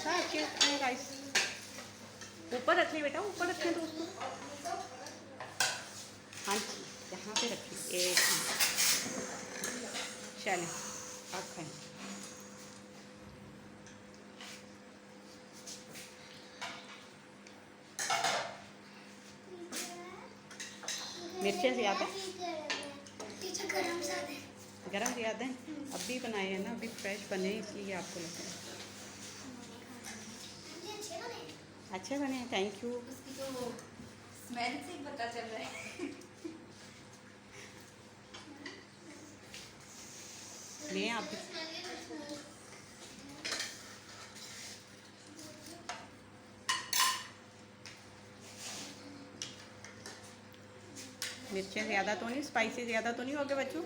मूसा अच्छे राइस ऊपर रखिए बेटा, ऊपर रखें तो उसको। हाँ जी, यहाँ पे रखिए एक। चलें आप खाएं। मिर्चें ज़्यादा, गरम ज़्यादा है। अभी बनाए हैं ना, अभी फ्रेश बने इसलिए आपको लग रहा है। अच्छे बने हैं, थैंक यू। उसकी तो स्मेल से ही पता चल रहा है। ले आप मिर्चें ज़्यादा तो नहीं, स्पाइसी ज़्यादा तो नहीं हो गए बच्चों?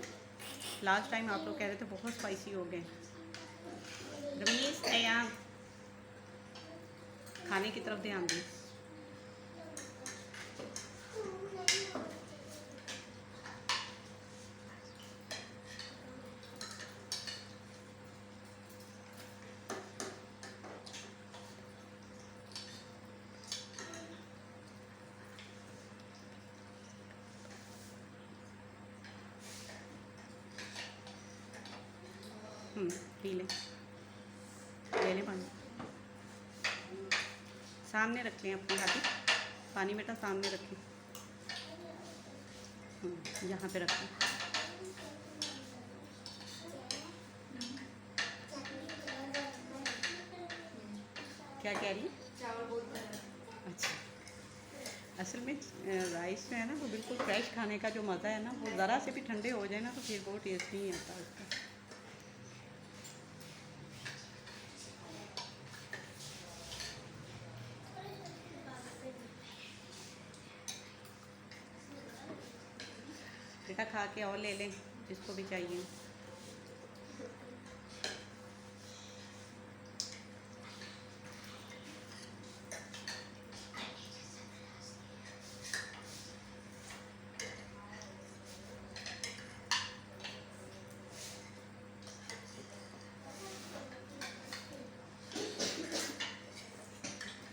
लास्ट टाइम आप लोग कह रहे थे बहुत स्पाइसी हो गए। रमीज अयाम खाने की तरफ ध्यान दी। पी लें, ले लें पानी। सामने रख लें अपनी हाथी, पानी बेटा सामने रखें। यहाँ पे रखें। क्या कह रही है? चावल बहुत गर्म। अच्छा, असल में राइस में है ना, वो बिल्कुल फ्रेश खाने का जो मज़ा है ना, वो ज़रा से भी ठंडे हो जाए ना तो फिर वो टेस्ट नहीं आता उसका। बेटा खा के और ले लें जिसको भी चाहिए।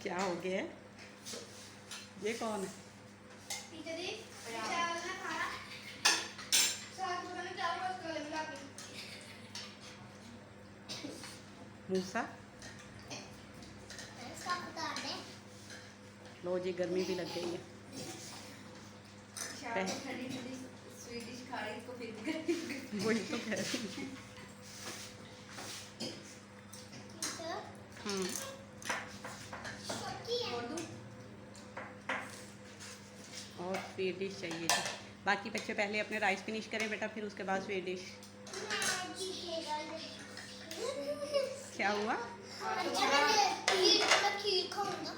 क्या हो गया है? ये कौन है? मूसा। लो जी, गर्मी भी लग गई है। स्वीडिश खा रही तो फिर वही तो कह रही हूँ। और स्वीट डिश चाहिए थी। बाकी बच्चे पहले अपने राइस फिनिश करें बेटा, फिर उसके बाद स्वीट डिश। क्या हुआ?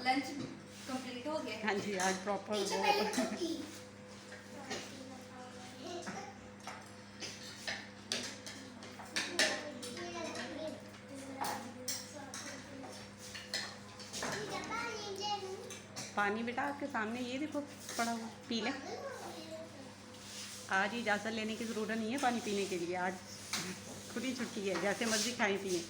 लंच कंप्लीट हो गया। हाँ जी, आज प्रॉपर वो पानी बेटा आपके सामने ये देखो पड़ा हुआ, पी लें। आज इजाज़त लेने की ज़रूरत नहीं है पानी पीने के लिए, आज खुद ही छुट्टी है, जैसे मर्जी खाएं पिएं।